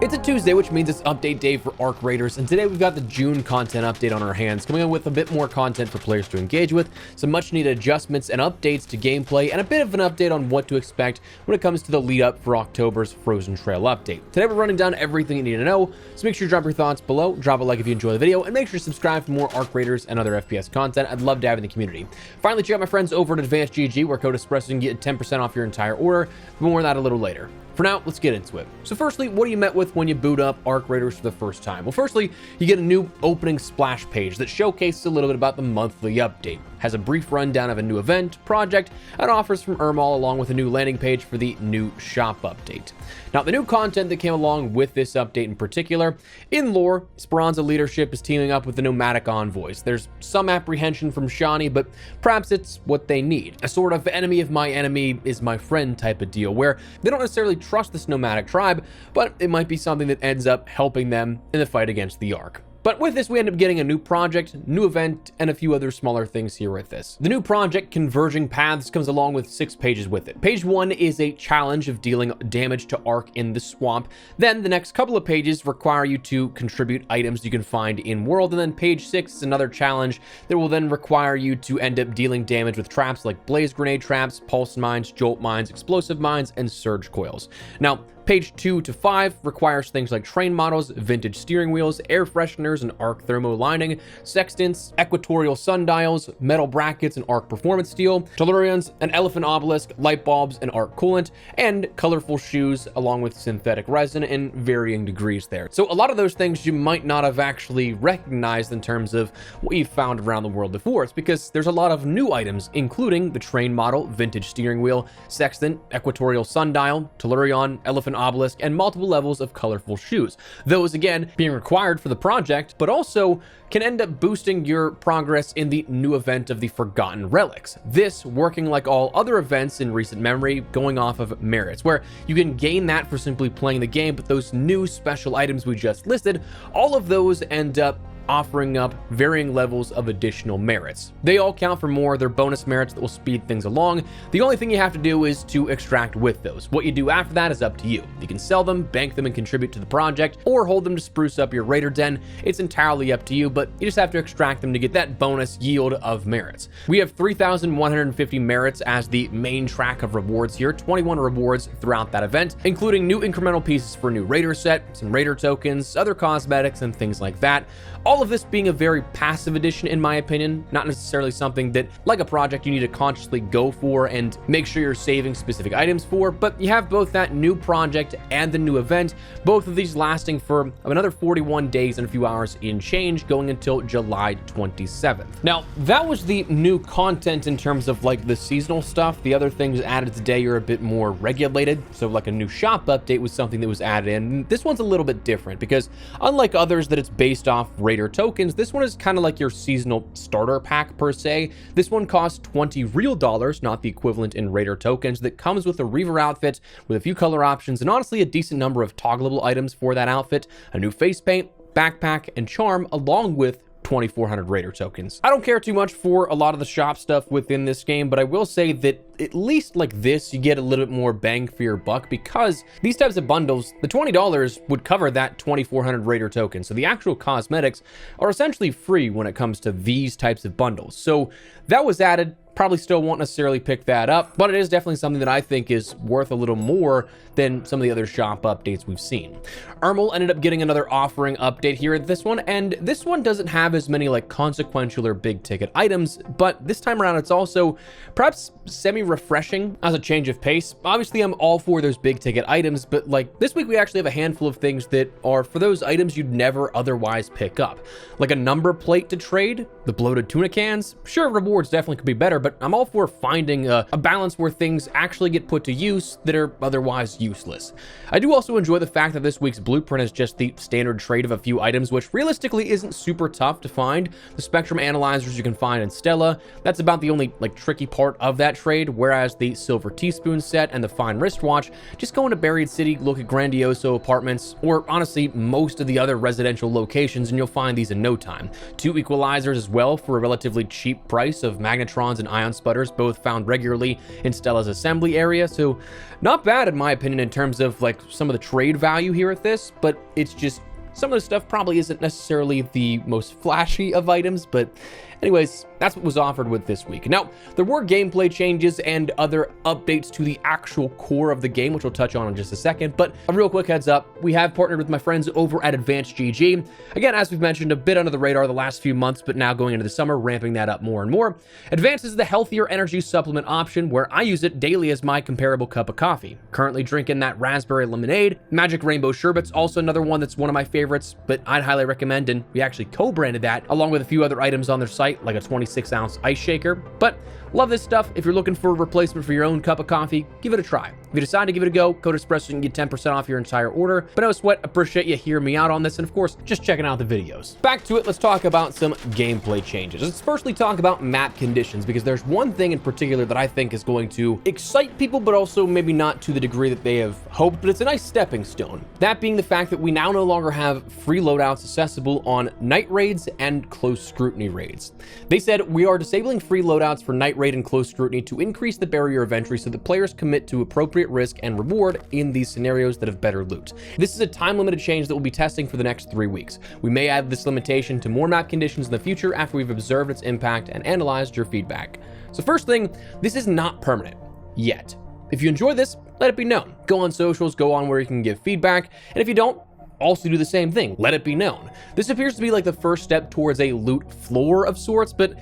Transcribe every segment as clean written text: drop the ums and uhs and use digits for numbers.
It's a Tuesday, which means it's update day for Arc Raiders, and today we've got the June content update on our hands, coming in with a bit more content for players to engage with, some much needed adjustments and updates to gameplay, and a bit of an update on what to expect when it comes to the lead up for October's Frozen Trail update. Today we're running down everything you need to know, so make sure you drop your thoughts below, drop a like if you enjoy the video, and make sure to subscribe for more Arc Raiders and other FPS content. I'd love to have in the community. Finally, check out my friends over at Advanced GG, where code Espresso can get 10% off your entire order. More on that a little later. For now, let's get into it. So firstly, what are you met with when you boot up Arc Raiders for the first time? Well, firstly, you get a new opening splash page that showcases a little bit about the monthly update, has a brief rundown of a new event, project, and offers from Ermal, along with a new landing page for the new shop update. Now, the new content that came along with this update in particular, in lore, Speranza leadership is teaming up with the nomadic envoys. There's some apprehension from Shani, but perhaps it's what they need. A sort of enemy of my enemy is my friend type of deal, where they don't necessarily trust this nomadic tribe, but it might be something that ends up helping them in the fight against the Ark. But with this, we end up getting a new project, new event, and a few other smaller things here with this. The new project, Converging Paths, comes along with 6 pages with it. Page 1 is a challenge of dealing damage to Ark in the swamp. Then the next couple of pages require you to contribute items you can find in world. And then page 6 is another challenge that will then require you to end up dealing damage with traps like blaze grenade traps, pulse mines, jolt mines, explosive mines, and surge coils. Now, page 2 to 5 requires things like train models, vintage steering wheels, air fresheners and arc thermo lining, sextants, equatorial sundials, metal brackets and arc performance steel, tellurians, an elephant obelisk, light bulbs and arc coolant, and colorful shoes along with synthetic resin in varying degrees there. So a lot of those things you might not have actually recognized in terms of what you've found around the world before. It's because there's a lot of new items, including the train model, vintage steering wheel, sextant, equatorial sundial, tellurion, elephant obelisk, and multiple levels of colorful shoes. Those, again, being required for the project, but also can end up boosting your progress in the new event of the Forgotten Relics. This working like all other events in recent memory, going off of merits, where you can gain that for simply playing the game, but those new special items we just listed, all of those end up offering up varying levels of additional merits. They all count for more. They're bonus merits that will speed things along. The only thing you have to do is to extract with those. What you do after that is up to you. You can sell them, bank them, and contribute to the project, or hold them to spruce up your Raider Den. It's entirely up to you, but you just have to extract them to get that bonus yield of merits. We have 3,150 merits as the main track of rewards here, 21 rewards throughout that event, including new incremental pieces for a new Raider set, some Raider tokens, other cosmetics, and things like that. All of this being a very passive addition, in my opinion, not necessarily something that, like a project, you need to consciously go for and make sure you're saving specific items for, but you have both that new project and the new event, both of these lasting for another 41 days and a few hours in change, going until July 27th. Now, that was the new content in terms of like the seasonal stuff. The other things added today are a bit more regulated, so like a new shop update was something that was added in. This one's a little bit different because unlike others that it's based off Raider tokens, this one is kind of like your seasonal starter pack per se. This one costs 20 real dollars, not the equivalent in Raider tokens, that comes with a Reaver outfit with a few color options and honestly a decent number of toggleable items for that outfit, a new face paint, backpack, and charm, along with 2,400 Raider tokens. I don't care too much for a lot of the shop stuff within this game, but I will say that at least like this, you get a little bit more bang for your buck because these types of bundles, the $20 would cover that 2,400 Raider tokens. So the actual cosmetics are essentially free when it comes to these types of bundles. So that was added. Probably still won't necessarily pick that up, but it is definitely something that I think is worth a little more than some of the other shop updates we've seen. Ermal ended up getting another offering update here at this one, and this one doesn't have as many like consequential or big ticket items, but this time around it's also perhaps semi-refreshing as a change of pace. Obviously, I'm all for those big ticket items, but like this week we actually have a handful of things that are for those items you'd never otherwise pick up. Like a number plate to trade, the bloated tuna cans. Sure, rewards definitely could be better, but I'm all for finding a balance where things actually get put to use that are otherwise useless. I do also enjoy the fact that this week's blueprint is just the standard trade of a few items, which realistically isn't super tough to find. The spectrum analyzers you can find in Stella, that's about the only like tricky part of that trade, whereas the silver teaspoon set and the fine wristwatch just go into Buried City, look at Grandioso apartments, or honestly most of the other residential locations, and you'll find these in no time. 2 equalizers as well for a relatively cheap price of magnetrons and ion sputters, both found regularly in Stella's assembly area, so not bad in my opinion in terms of like some of the trade value here at this, but it's just some of the stuff probably isn't necessarily the most flashy of items, but anyways, that's what was offered with this week. Now, there were gameplay changes and other updates to the actual core of the game, which we'll touch on in just a second, but a real quick heads up, we have partnered with my friends over at Advanced GG. Again, as we've mentioned, a bit under the radar the last few months, but now going into the summer, ramping that up more and more. Advanced is the healthier energy supplement option where I use it daily as my comparable cup of coffee. Currently drinking that raspberry lemonade. Magic Rainbow Sherbet's also another one that's one of my favorites, but I'd highly recommend, and we actually co-branded that along with a few other items on their site, like a 26-ounce ice shaker. But love this stuff. If you're looking for a replacement for your own cup of coffee, give it a try. If you decide to give it a go, code Espresso and get 10% off your entire order. But no sweat, appreciate you hearing me out on this, and of course, just checking out the videos. Back to it, let's talk about some gameplay changes. Let's firstly talk about map conditions, because there's one thing in particular that I think is going to excite people, but also maybe not to the degree that they have hoped, but it's a nice stepping stone. That being the fact that we now no longer have free loadouts accessible on night raids and close scrutiny raids. They said, we are disabling free loadouts for night raid and close scrutiny to increase the barrier of entry so that players commit to appropriate risk and reward in these scenarios that have better loot. This is a time-limited change that we'll be testing for the next 3 weeks. We may add this limitation to more map conditions in the future after we've observed its impact and analyzed your feedback. So first thing, this is not permanent yet. If you enjoy this, let it be known. Go on socials, go on where you can give feedback, and if you don't, also do the same thing. Let it be known. This appears to be like the first step towards a loot floor of sorts, but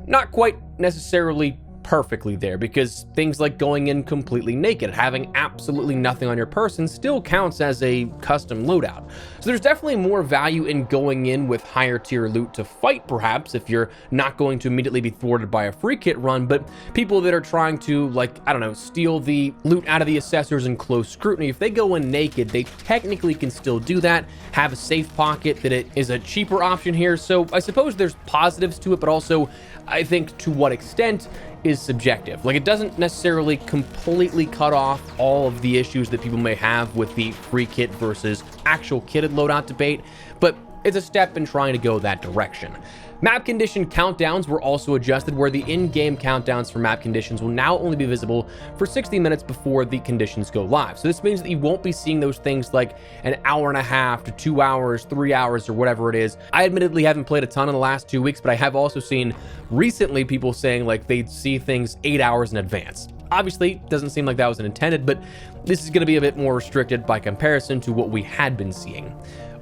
not quite necessarily perfectly there, because things like going in completely naked, having absolutely nothing on your person still counts as a custom loadout. So there's definitely more value in going in with higher tier loot to fight, perhaps, if you're not going to immediately be thwarted by a free kit run, but people that are trying to, like, I don't know, steal the loot out of the assessors in close scrutiny, if they go in naked, they technically can still do that, have a safe pocket, that it is a cheaper option here. So I suppose there's positives to it, but also I think to what extent is subjective. Like, it doesn't necessarily completely cut off all of the issues that people may have with the free kit versus actual kitted loadout debate, but it's a step in trying to go that direction. Map condition countdowns were also adjusted, where the in-game countdowns for map conditions will now only be visible for 60 minutes before the conditions go live. So this means that you won't be seeing those things like an hour and a half to 2 hours, 3 hours, or whatever it is. I admittedly haven't played a ton in the last 2 weeks, but I have also seen recently people saying like they'd see things 8 hours in advance. Obviously, it doesn't seem like that was intended, but this is going to be a bit more restricted by comparison to what we had been seeing.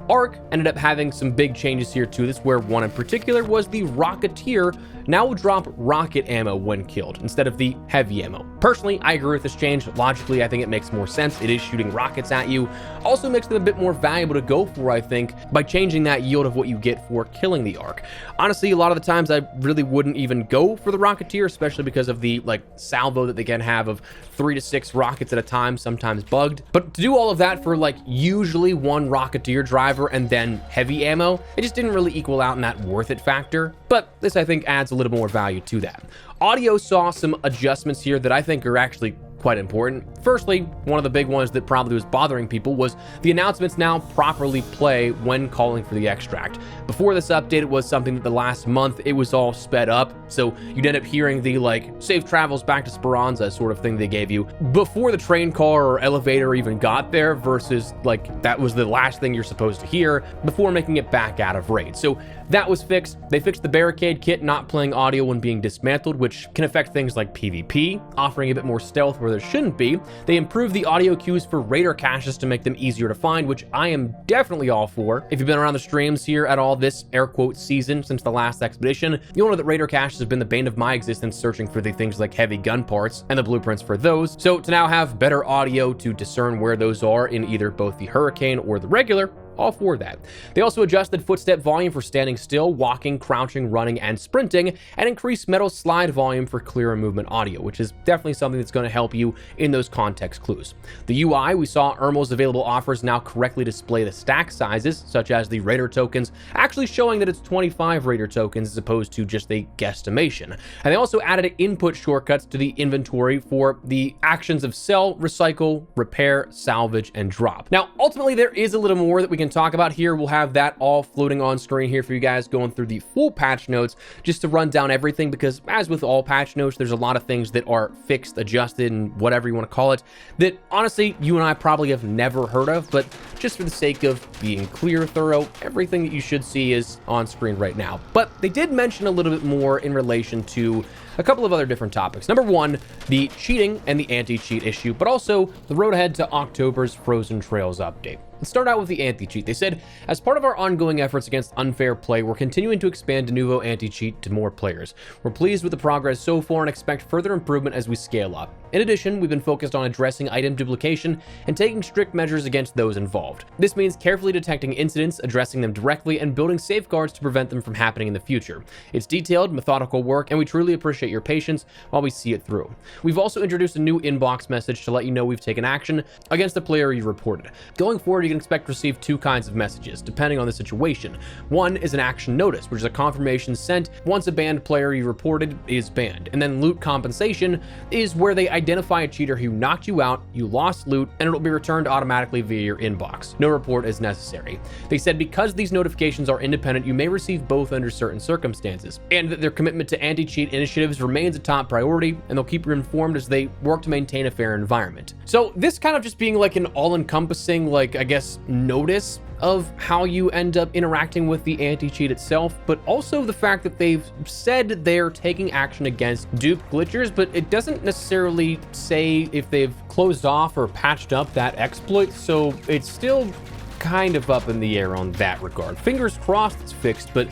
ARK ended up having some big changes here to this, where one in particular was the Rocketeer now will drop rocket ammo when killed instead of the heavy ammo. Personally, I agree with this change. Logically, I think it makes more sense. It is shooting rockets at you. Also makes them a bit more valuable to go for, I think, by changing that yield of what you get for killing the ARK. Honestly, a lot of the times I really wouldn't even go for the Rocketeer, especially because of the salvo that they can have of 3 to 6 rockets at a time, sometimes bugged. But to do all of that for usually one Rocketeer driver and then heavy ammo, it just didn't really equal out in that worth it factor. But this, I think, adds a little more value to that. Audio saw some adjustments here that I think are actually quite important. Firstly, one of the big ones that probably was bothering people was the announcements now properly play when calling for the extract. Before this update, it was something that the last month it was all sped up, so you'd end up hearing the safe travels back to Speranza sort of thing they gave you before the train car or elevator even got there, versus that was the last thing you're supposed to hear before making it back out of raid. So that was fixed. They fixed the barricade kit not playing audio when being dismantled, which can affect things like PvP, offering a bit more stealth where there shouldn't be. They improved the audio cues for raider caches to make them easier to find, which I am definitely all for. If you've been around the streams here at all this air quote season since the last expedition, you'll know that raider caches have been the bane of my existence, searching for the things like heavy gun parts and the blueprints for those. So to now have better audio to discern where those are in either both the Hurricane or the regular, all for that. They also adjusted footstep volume for standing still, walking, crouching, running, and sprinting, and increased metal slide volume for clearer movement audio, which is definitely something that's going to help you in those context clues. The UI, we saw Irmel's available offers now correctly display the stack sizes, such as the Raider tokens, actually showing that it's 25 Raider tokens as opposed to just a guesstimation. And they also added input shortcuts to the inventory for the actions of sell, recycle, repair, salvage, and drop. Now, ultimately, there is a little more that we can can talk about here. We'll have that all floating on screen here for you guys, going through the full patch notes just to run down everything, because as with all patch notes, there's a lot of things that are fixed, adjusted, and whatever you want to call it that honestly you and I probably have never heard of, but just for the sake of being clear, thorough, everything that you should see is on screen right now. But they did mention a little bit more in relation to a couple of other different topics. Number one, the cheating and the anti-cheat issue, but also the road ahead to October's Frozen Trails update. Let's start out with the anti-cheat. They said, as part of our ongoing efforts against unfair play, we're continuing to expand Denuvo anti-cheat to more players. We're pleased with the progress so far and expect further improvement as we scale up. In addition, we've been focused on addressing item duplication and taking strict measures against those involved. This means carefully detecting incidents, addressing them directly, and building safeguards to prevent them from happening in the future. It's detailed, methodical work, and we truly appreciate your patience while we see it through. We've also introduced a new inbox message to let you know we've taken action against the player you reported. Going forward, you can expect to receive two kinds of messages, depending on the situation. One is an action notice, which is a confirmation sent once a banned player you reported is banned. And then loot compensation is where they identify a cheater who knocked you out, you lost loot, and it'll be returned automatically via your inbox. No report is necessary. They said because these notifications are independent, you may receive both under certain circumstances, and that their commitment to anti-cheat initiatives remains a top priority, and they'll keep you informed as they work to maintain a fair environment. So this kind of just being like an all-encompassing, like, I guess, notice of how you end up interacting with the anti-cheat itself, but also the fact that they've said they're taking action against dupe glitchers, but it doesn't necessarily say if they've closed off or patched up that exploit, so it's still kind of up in the air on that regard. Fingers crossed it's fixed, but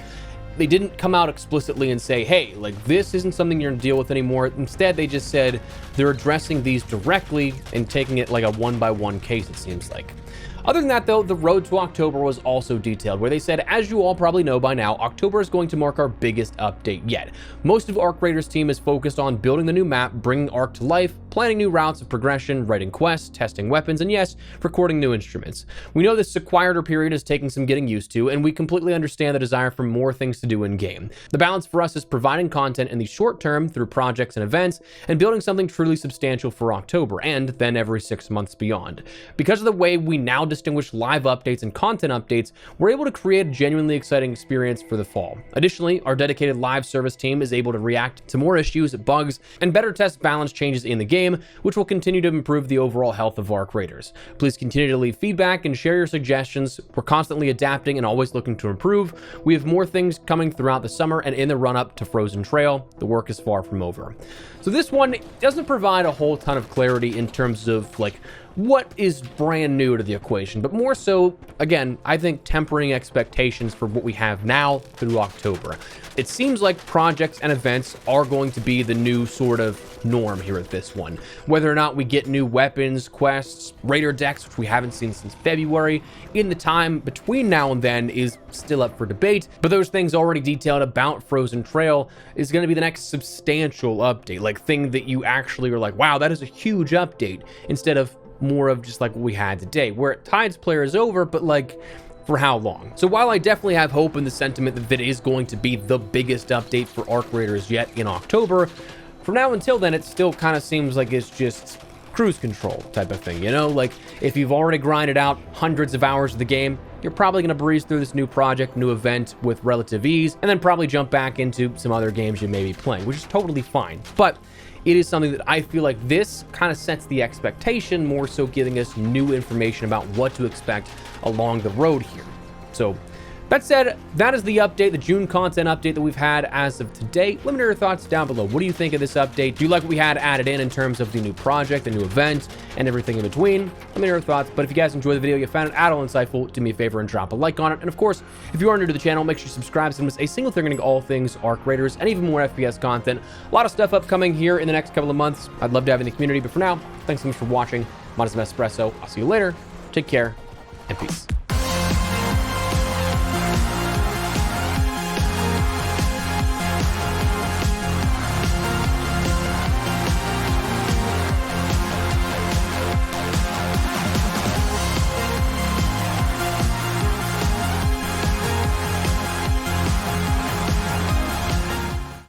they didn't come out explicitly and say, hey, like, this isn't something you're gonna deal with anymore. Instead, they just said they're addressing these directly and taking it like a one-by-one case, it seems like. Other than that, though, the road to October was also detailed, where they said, as you all probably know by now, October is going to mark our biggest update yet. Most of Arc Raiders' team is focused on building the new map, bringing Arc to life, planning new routes of progression, writing quests, testing weapons, and yes, recording new instruments. We know this quieter period is taking some getting used to, and we completely understand the desire for more things to do in-game. The balance for us is providing content in the short term through projects and events, and building something truly substantial for October, and then every 6 months beyond. Because of the way we now distinguish live updates and content updates, we're able to create a genuinely exciting experience for the fall. Additionally, our dedicated live service team is able to react to more issues, bugs, and better test balance changes in the game, which will continue to improve the overall health of Arc Raiders. Please continue to leave feedback and share your suggestions. We're constantly adapting and always looking to improve. We have more things coming throughout the summer and in the run-up to Frozen Trail. The work is far from over. So this one doesn't provide a whole ton of clarity in terms of like what is brand new to the equation, but more so, again, I think tempering expectations for what we have now through October. It seems like projects and events are going to be the new sort of norm here at this one. Whether or not we get new weapons, quests, raider decks, which we haven't seen since February, in the time between now and then is still up for debate, but those things already detailed about Frozen Trail is going to be the next substantial update, like thing that you actually are like, wow, that is a huge update, instead of more of just like what we had today, where it tides players over, but like, for how long? So while I definitely have hope in the sentiment that it is going to be the biggest update for Arc Raiders yet in October, from now until then, it still kind of seems like it's just cruise control type of thing, you know? Like, if you've already grinded out hundreds of hours of the game, you're probably going to breeze through this new project, new event with relative ease, and then probably jump back into some other games you may be playing, which is totally fine. But it is something that I feel like this kind of sets the expectation, more so giving us new information about what to expect along the road here. So that said, that is the update, the June content update that we've had as of today. Let me know your thoughts down below. What do you think of this update? Do you like what we had added in terms of the new project, the new event, and everything in between? Let me know your thoughts. But if you guys enjoyed the video, you found it at all insightful, do me a favor and drop a like on it. And of course, if you are new to the channel, make sure you subscribe so you don't miss a single thing regarding all things Arc Raiders and even more FPS content. A lot of stuff upcoming here in the next couple of months. I'd love to have in the community, but for now, thanks so much for watching. Modest Espresso. I'll see you later. Take care and peace.